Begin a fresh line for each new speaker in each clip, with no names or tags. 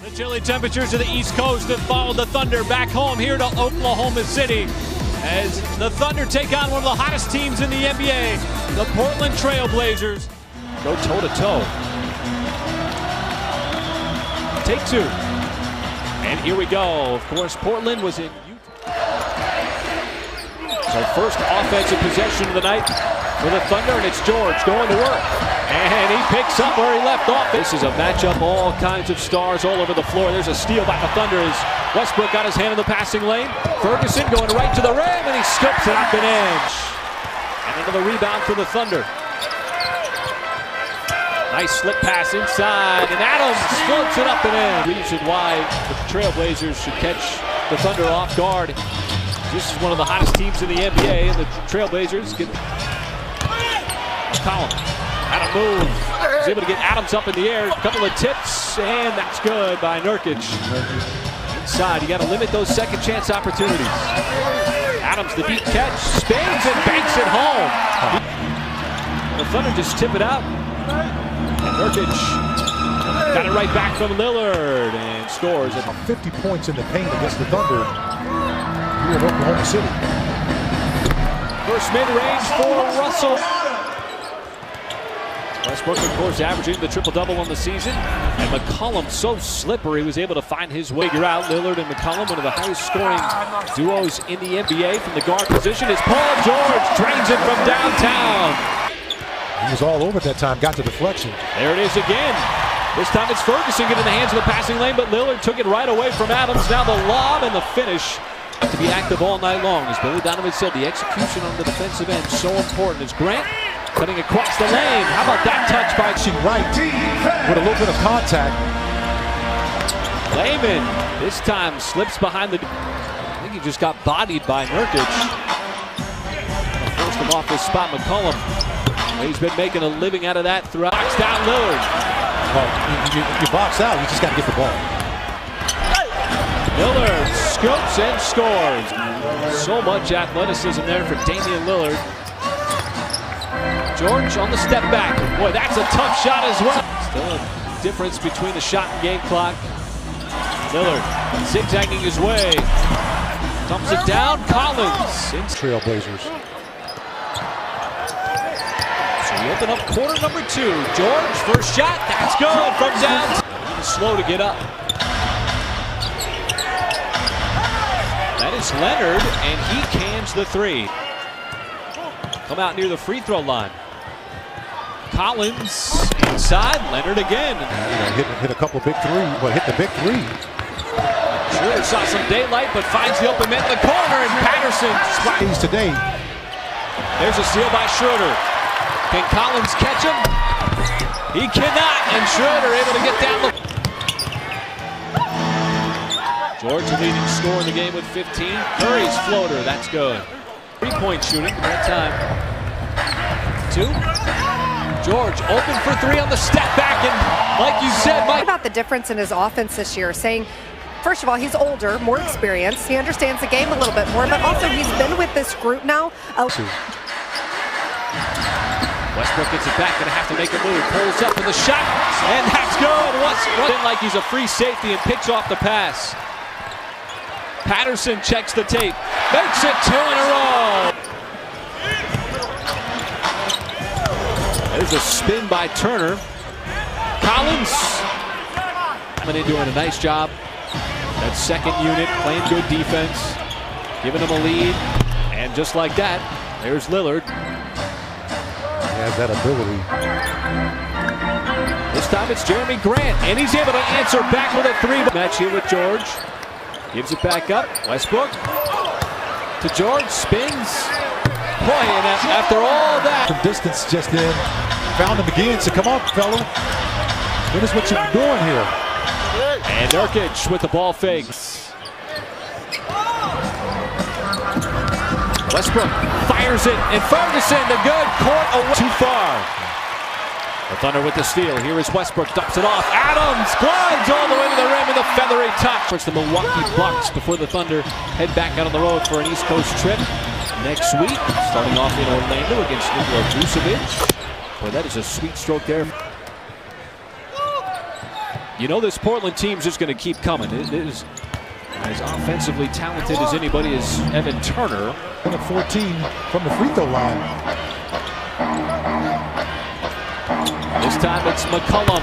The chilly temperatures of the East Coast have followed the Thunder back home here to Oklahoma City as the Thunder take on one of the hottest teams in the NBA, the Portland Trail Blazers. Go toe-to-toe. Take two. And here we go. Of course, Portland was in Utah. So first offensive possession of the night for the Thunder, and it's George going to work. And he picks up where he left off. This is a matchup, all kinds of stars all over the floor. There's a steal by the Thunder as Westbrook got his hand in the passing lane. Ferguson going right to the rim, and he scoops it up and in. And another rebound for the Thunder. Nice slip pass inside, and Adams floats it up and in. Reason why the Trailblazers should catch the Thunder off guard. This is one of the hottest teams in the NBA, and the Trailblazers get McCollum. How to move. He's able to get Adams up in the air. A couple of tips, and that's good by Nurkic. Inside, you got to limit those second chance opportunities. Adams, the deep catch, spins and banks it home. The Thunder just tip it out. And Nurkic got it right back from Lillard and scores.
50 points in the paint against the Thunder here in Oklahoma City.
First mid-range for Russell. Westbrook, of course, averaging the triple-double on the season. And McCollum, so slippery, was able to find his way. You're out, Lillard and McCollum, one of the highest-scoring duos in the NBA from the guard position. Is Paul George drains it from downtown.
He was all over at that time, got the deflection.
There it is again. This time it's Ferguson getting the hands of the passing lane, but Lillard took it right away from Adams. Now the lob and the finish to be active all night long. As Billy Donovan said, the execution on the defensive end so important. As Grant cutting across the lane. How about that touch by
right with a little bit of contact.
Layman this time slips behind the... I think he just got bodied by Nurkic. Forced him off his spot. McCollum, he's been making a living out of that throughout. Box down Lillard.
Well, you box out, you just got to get the ball.
Lillard scoops and scores. So much athleticism there for Damian Lillard. George on the step back. Boy, that's a tough shot as well. Still a difference between the shot and game clock. Lillard zigzagging his way. Dumps it down. Collins.
Trailblazers.
So we open up quarter number two. George, first shot. That's good from down. Slow to get up. That is Leonard, and he cans the three. Come out near the free throw line. Collins inside, Leonard again.
Hit a couple big threes, but hit the big three.
Schroeder saw some daylight, but finds the open man in the corner, and Patterson
slides today.
There's a steal by Schroeder. Can Collins catch him? He cannot, and Schroeder able to get down the... George, the leading scorer in the game with 15. Curry's floater, that's good. Three-point shooting, that time. Two. George open for three on the step back, and like you said, Mike.
What about the difference in his offense this year? Saying, first of all, he's older, more experienced. He understands the game a little bit more, but also he's been with this group now.
Westbrook gets it back, gonna have to make a move. Pulls up for the shot, and that's good. Westbrook like he's a free safety and picks off the pass. Patterson checks the tape, makes it two in a row. There's a spin by Turner. Collins doing a nice job. That second unit playing good defense, giving them a lead, and just like that, there's Lillard.
He has that ability.
This time it's Jeremy Grant, and he's able to answer back with a three. Match here with George. Gives it back up. Westbrook to George, spins. Boy, and after all that.
Some distance just in. Found him again, so come on, fella. Finish what you're doing here.
And Nurkic with the ball fakes. Westbrook fires it, and Ferguson, the good court away. Too far. The Thunder with the steal. Here is Westbrook, dumps it off. Adams glides all the way to the rim with a feathery top. It's the Milwaukee Bucks before the Thunder head back out on the road for an East Coast trip next week. Starting off in Orlando against Nikola Vucevic. Boy, that is a sweet stroke there. You know this Portland team's just going to keep coming. It is as offensively talented as anybody is Evan Turner.
1 of 14 from the free throw line.
This time it's McCollum.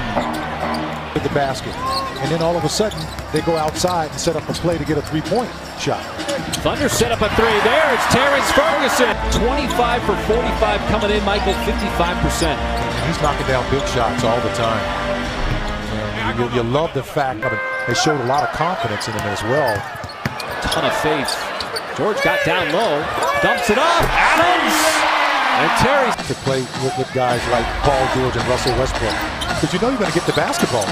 With the basket. And then all of a sudden, they go outside and set up a play to get a three-point shot.
Thunder set up a three. There, it's Terrence Ferguson. 25 for 45 coming in, Michael, 55%.
He's knocking down big shots all the time. And you love the fact that they showed a lot of confidence in him as well.
A ton of faith. George got down low, dumps it off. Adams and Terry.
To play with guys like Paul George and Russell Westbrook. Because you know you're going to get the basketball.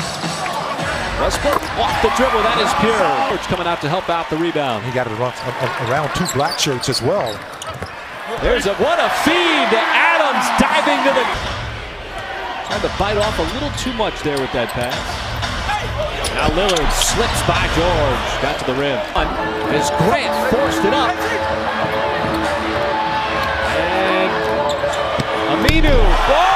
Westbrook off the dribble. That is pure. George coming out to help out the rebound.
He got it around 2 black shirts as well.
What a feed to Adams, diving to the... Trying to bite off a little too much there with that pass. Now Lillard slips by George. Got to the rim. As Grant forced it up. And Aminu. Oh!